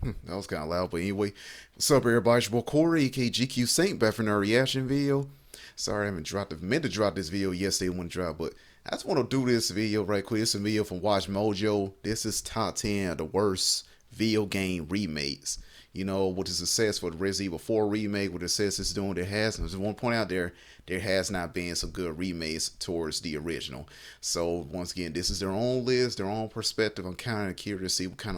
That was kind of loud, but anyway, what's up, everybody? It's your boy Corey, aka GQ Saint, back from our reaction video. Sorry, I haven't dropped. Meant to drop this video yesterday when it dropped, but I just want to do this video right quick. It's a video from Watch Mojo. This is top 10 of the worst video game remakes. You know, with the success for the Resident Evil 4 remake, with the success it's doing, I just want to point out there has not been some good remakes towards the original. So once again, this is their own list, their own perspective. I'm kind of curious to see what kind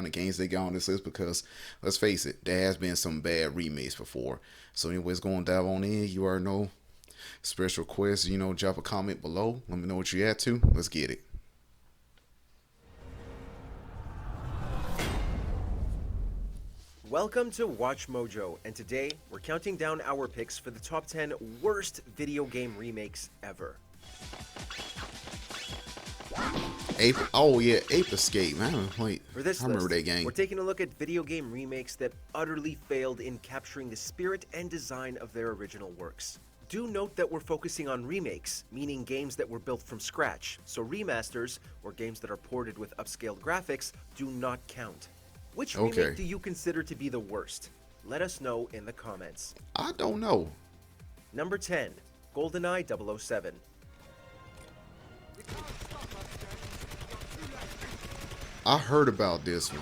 of games they got on this list, because let's face it, there has been some bad remakes before. So anyways, going to dive on in. You already know, special request, you know, drop a comment below. Let me know what you're at to. Let's get it. Welcome to Watch Mojo, and today we're counting down our picks for the top 10 worst video game remakes ever. Ape Escape, man. Wait, For this I remember list, that game. we're taking a look at video game remakes that utterly failed in capturing the spirit and design of their original works. Do note that we're focusing on remakes, meaning games that were built from scratch, so remasters, or games that are ported with upscaled graphics, do not count. Which remake do you consider to be the worst? Let us know in the comments. I don't know. Number 10, GoldenEye 007. I heard about this one.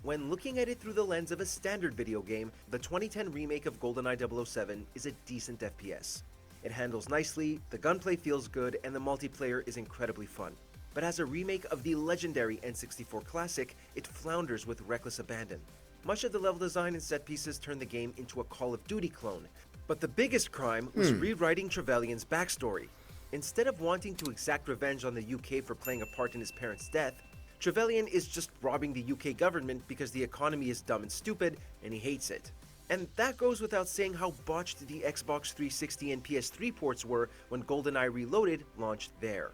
When looking at it through the lens of a standard video game, the 2010 remake of GoldenEye 007 is a decent FPS. It handles nicely, the gunplay feels good, and the multiplayer is incredibly fun. But as a remake of the legendary N64 classic, it flounders with reckless abandon. Much of the level design and set pieces turn the game into a Call of Duty clone. But the biggest crime was rewriting Trevelyan's backstory. Instead of wanting to exact revenge on the UK for playing a part in his parents' death, Trevelyan is just robbing the UK government because the economy is dumb and stupid and he hates it. And that goes without saying how botched the Xbox 360 and PS3 ports were when GoldenEye Reloaded launched there.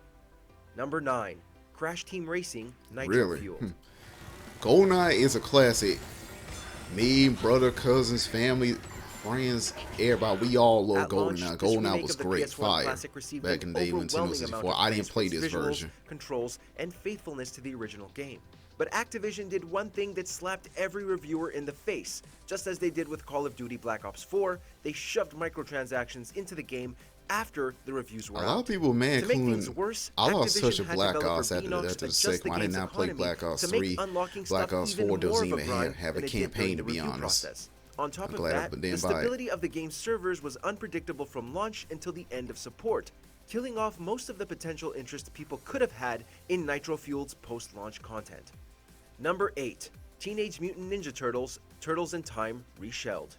Number 9, Crash Team Racing Nitro Fueled. GoldenEye is a classic. Me, brother, cousins, family, friends, everybody, we all love GoldenEye. GoldenEye was great, fire. Back in the day when Nintendo 64, I didn't play this version. Controls, and faithfulness to the original game. But Activision did one thing that slapped every reviewer in the face. Just as they did with Call of Duty Black Ops 4, they shoved microtransactions into the game after the reviews were out. A lot of people mad, to make things worse, I lost Activision such a had Black developer Ops after Beanox the adjust second one. I did not play game's Black Ops economy 3. to make unlocking Black stuff Ops even 4 doesn't more of even grind have a than it did campaign, during to the be review honest. process. On top I'm of glad I that, the didn't buy it. stability of the game's servers was unpredictable from launch until the end of support, killing off most of the potential interest people could have had in Nitro Fueled's post-launch content. Number 8, Teenage Mutant Ninja Turtles: Turtles in Time Reshelled.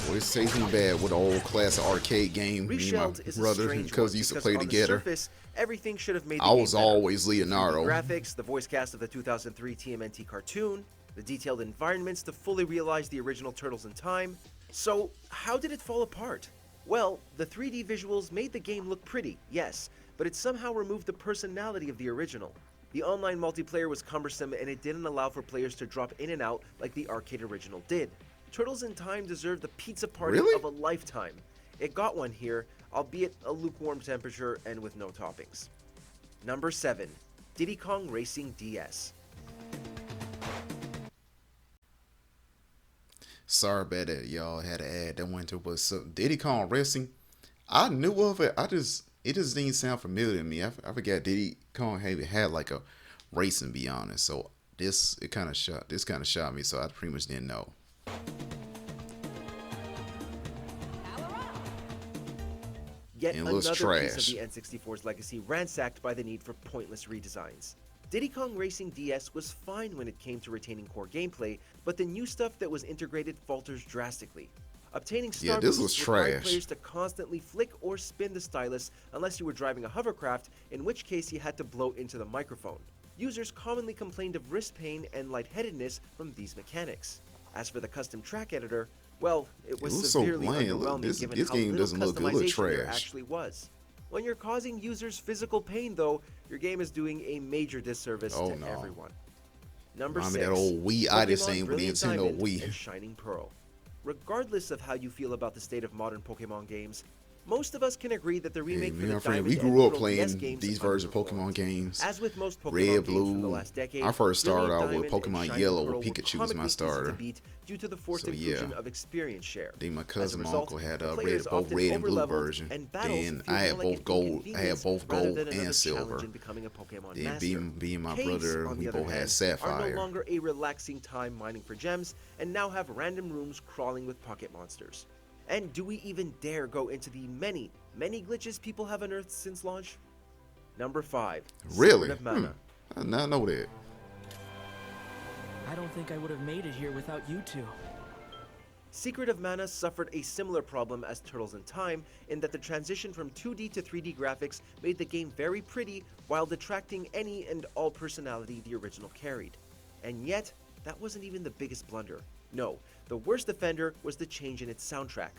Well, it's tasting bad with the old classic arcade game. Reshelled is a strange because one, used to because play on together. the surface, everything should have made the I game was better. always Leonardo. 3D graphics, the voice cast of the 2003 TMNT cartoon, the detailed environments to fully realize the original Turtles in Time. So, how did it fall apart? Well, the 3D visuals made the game look pretty, yes, but it somehow removed the personality of the original. The online multiplayer was cumbersome and it didn't allow for players to drop in and out like the arcade original did. Turtles in Time deserved the pizza party of a lifetime. It got one here, albeit a lukewarm temperature and with no toppings. Number 7, Diddy Kong Racing DS. Sorry about that, y'all. Had to add that one to, but so Diddy Kong Racing, I knew of it. It just didn't sound familiar to me. I forgot Diddy Kong had like a racing, to be honest. So this kind of shot me. So I pretty much didn't know. Yet And it another looks piece trash. of the N64's legacy ransacked by the need for pointless redesigns. Diddy Kong Racing DS was fine when it came to retaining core gameplay, but the new stuff that was integrated falters drastically. Obtaining star this boosts was required trash. players to constantly flick or spin the stylus unless you were driving a hovercraft, in which case you had to blow into the microphone. Users commonly complained of wrist pain and lightheadedness from these mechanics. As for the custom track editor, well, it was so severely bland. underwhelming This given how game little doesn't look good. It looks customization there trash. actually was. When you're causing users physical pain, though, your game is doing a major disservice to everyone. Number 6, that old Wii itis Pokemon thing with the Brilliant Nintendo Diamond Wii. and Shining Pearl. Regardless of how you feel about the state of modern Pokemon games, Most of us can agree that the Hey, remake me for and the my friend, we Diamond and grew up Pearl DS playing games these versions of Pokemon underperformed. games. As with most Pokemon Red, games from the Blue. last decade, I first started Brilliant out with Diamond and Pokemon Shining Yellow, where Pearl were Pikachu was my comically easy to starter. beat due to the forced So yeah. inclusion of experience share. Then my As a cousin, my result, uncle had players both often red and blue overleveled, version. and battles Then feel I more had like an both gold. I had inconvenience both rather gold than another and challenge silver. in becoming a Pokemon Then master. being my Caves, brother, on we the other both had hand, are no Sapphire. longer a relaxing time mining for gems and now have random rooms crawling with pocket monsters. And do we even dare go into the many, many glitches people have unearthed since launch? Number 5. Secret Really? of Mana. I did not know that. I don't think I would have made it here without you two. Secret of Mana suffered a similar problem as Turtles in Time in that the transition from 2D to 3D graphics made the game very pretty while detracting any and all personality the original carried. And yet, that wasn't even the biggest blunder. No, the worst offender was the change in its soundtrack.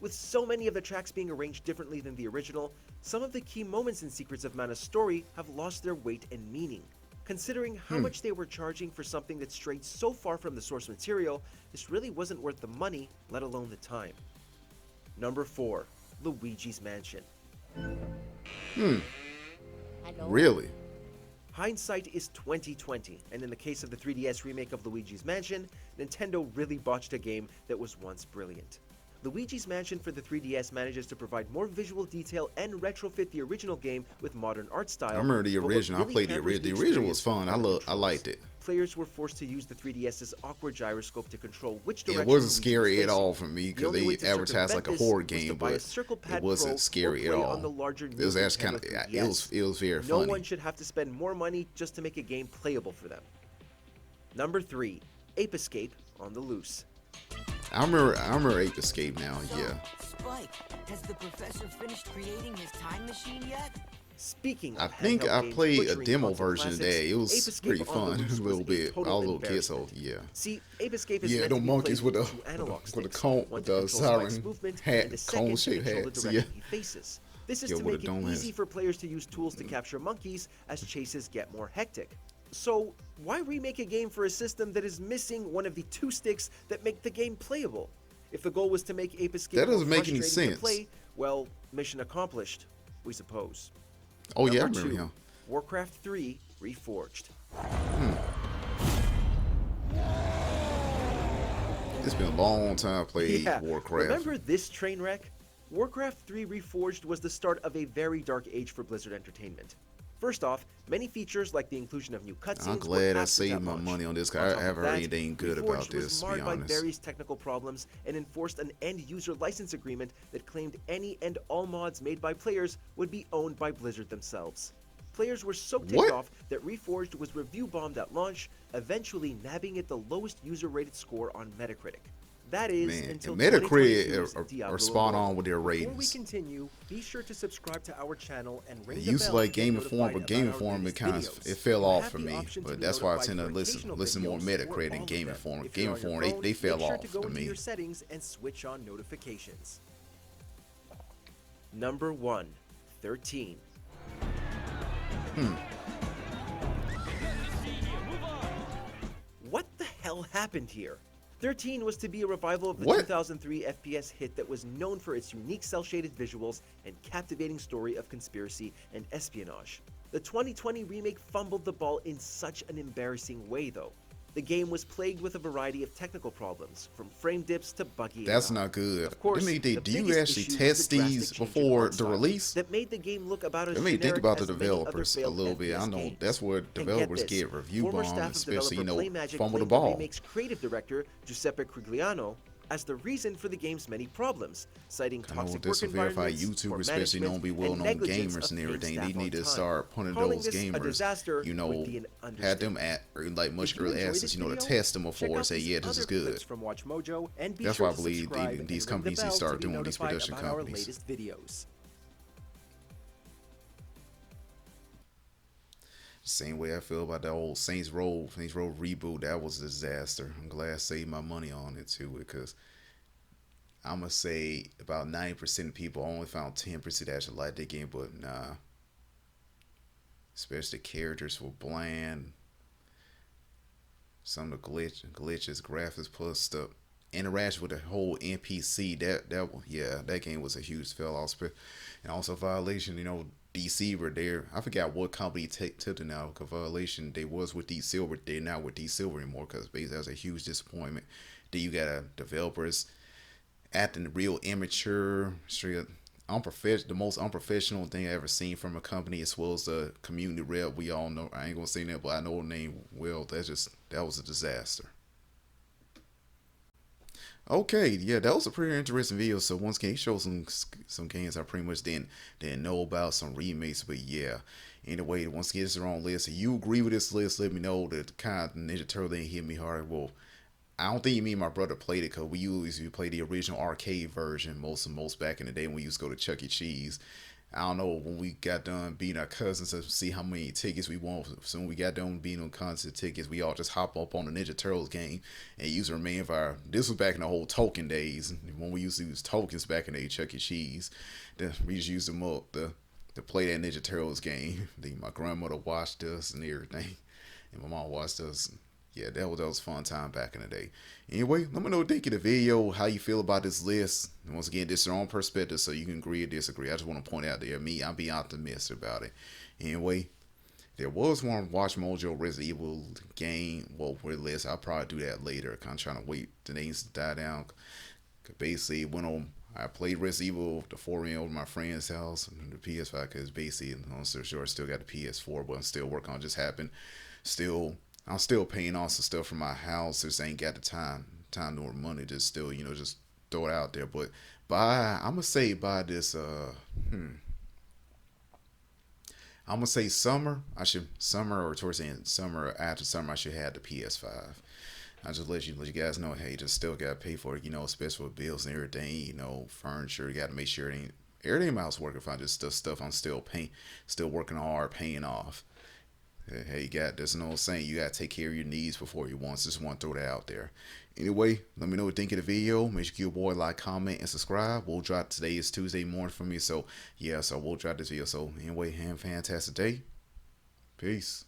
With so many of the tracks being arranged differently than the original, some of the key moments in Secrets of Mana's story have lost their weight and meaning. Considering how much they were charging for something that strayed so far from the source material, this really wasn't worth the money, let alone the time. Number 4. Luigi's Mansion. Really? Hindsight is 2020, and in the case of the 3DS remake of Luigi's Mansion, Nintendo really botched a game that was once brilliant. Luigi's Mansion for the 3DS manages to provide more visual detail and retrofit the original game with modern art style. I remember the but what original. really I played the hampers original. The original was experience fun. are the I controls. liked it. Players were forced to use the 3DS's awkward gyroscope to control which It direction wasn't Luigi scary was at facing. all for me The because only way they to advertised like a circumvent horror this was to game, buy a but Circle Pad it Pro wasn't or scary at play on the all. larger It was new actually kind Nintendo of 3DS. it was very No funny. one should have to spend more money just to make a game playable for them. Number 3. Ape Escape on the Loose. I remember Ape Escape now. So, Yeah. Spike, has the professor finished creating his time machine yet? Speaking I of think handheld I games played a butchering demo console version of classics, that. It Ape was Escape pretty on the fun, Loose a was little bit. total All little kids, so embarrassment. yeah. See, Ape Escape is Yeah, meant to them be monkeys played with with two analog the sticks, cone, one with to the control Spike's siren movement, hat, and a second to cone-shaped control the hats. direction Yeah. he faces. This is Yeah, to with make the it dome easy hats. for players to use tools to capture monkeys as chases get more hectic. So, why remake a game for a system that is missing one of the two sticks that make the game playable? If the goal was to make Ape Escape That more doesn't make any frustrating to sense. play, well, mission accomplished, we suppose. Oh yeah, I Number remember 2, him. Warcraft 3 Reforged. It's been a long time I played Yeah, Warcraft. remember this train wreck? Warcraft 3 Reforged was the start of a very dark age for Blizzard Entertainment. First off, many features like the inclusion of new cutscenes I'm were glad I absent saved at my launch. money on this. On I top of haven't that, heard anything good Reforged about this, was to marred be by honest. various technical problems and enforced an end-user license agreement that claimed any and all mods made by players would be owned by Blizzard themselves. Players were so ticked What? off that Reforged was review bombed at launch, eventually nabbing it the lowest user-rated score on Metacritic. That is Man, until and Metacritic 2022's are Diablo spot Immortal. on with their Before we ratings. continue, be sure to subscribe to our channel and ring It the used to bell like to get Game Inform, notified but Game about our Inform it latest kind of videos. it fell You off have for the me. option to But be that's why I notified tend to for occasional listen more videos Metacritic or and all Game of them. Inform. If Game you're on your Inform phone, they fell make sure off to go to into me. your settings and switch on notifications. Number 1, 13. What the hell happened here? 13 was to be a revival of the What? 2003 FPS hit that was known for its unique cel-shaded visuals and captivating story of conspiracy and espionage. The 2020 remake fumbled the ball in such an embarrassing way, though. The game was plagued with a variety of technical problems, from frame dips to buggy That's AI. not good. Of course, do the you biggest actually issue was test the drastic these change in before art the style release? that made the game look about as Let me think generic about the as many other developers a failed little bit. I FPS know games. that's where And get developers this, get review former bombs, staff of especially developer PlayMagic fumble the blamed ball. Remake's creative director Giuseppe Crigliano as the reason for the game's many problems, citing I know toxic this work will verify environments, poor YouTubers, especially known to be management, and well-known negligence gamers of and paid everything. They staff need on to time. start putting Calling those this a gamers, disaster you would know, be an had them understatement. at or like much If you early enjoyed access, this you know, to video, test them check before out say, these yeah, this other is good. clips from Watch Mojo, and be That's sure why I to believe subscribe these and ring the companies need to bell start be doing these notified production about our companies. latest videos. Same way I feel about the old Saints Row reboot. That was a disaster. I'm glad I saved my money on it too, because I'm gonna say about 90% of people only found 10% that actually liked the game, but nah. Especially the characters were bland. Some of the glitches, graphics plus stuff. interaction with the whole NPC. That game was a huge fail off. And also Violation, Deceiver there. I forgot what company took it now. Cause Violation, they was with D Silver. They're not with D Silver anymore. Cause basically that was a huge disappointment. Then you got developers acting real immature, straight unprofessional. The most unprofessional thing I ever seen from a company, as well as the community rep. We all know. I ain't gonna say that, but I know the name well. That was a disaster. Okay, yeah, that was a pretty interesting video. So once again, he showed some games I pretty much didn't know about, some remakes, but yeah. Anyway, once again, it's the wrong list. If you agree with this list, let me know. The kind of Ninja Turtle didn't hit me hard. Well, I don't think me and my brother played it, because we usually play the original arcade version most back in the day when we used to go to Chuck E. Cheese. I don't know, when we got done beating our cousins to see how many tickets we won. So when we got done beating on concert tickets, we all just hop up on the Ninja Turtles game and use the remainder of our. This was back in the whole token days when we used to use tokens back in the day, Chuck E. Cheese. We just used them up to play that Ninja Turtles game. Then my grandmother watched us and everything, and my mom watched us. Yeah, that was a fun time back in the day. Anyway, let me know what you think of the video, how you feel about this list. And once again, this is your own perspective, so you can agree or disagree. I just want to point out there, I'm being optimistic about it. Anyway, there was one Watch Mojo Resident Evil game, list. I'll probably do that later. Kind of trying to wait the names to die down. Basically, I played Resident Evil the 4M over my friend's house, the PS5, because basically, I'm so sure I still got the PS4, but I'm still working on it. Just happened. I'm still paying off some stuff from my house. Just ain't got the time nor money. Just still, just throw it out there. But I'm gonna say by this, I'm gonna say summer or towards the end summer, after summer I should have the PS5. I just let you guys know, hey, just still gotta pay for it, especially with bills and everything, furniture. You gotta make sure everything in my house working fine. Just stuff I'm still working hard paying off. Hey, there's no saying you gotta take care of your needs before your wants. Just want to throw that out there. Anyway, let me know what you think of the video. Make sure you give your boy a like, comment, and subscribe. We'll drop today is Tuesday morning for me, so yeah, so we'll drop this video. So anyway, have a fantastic day. Peace.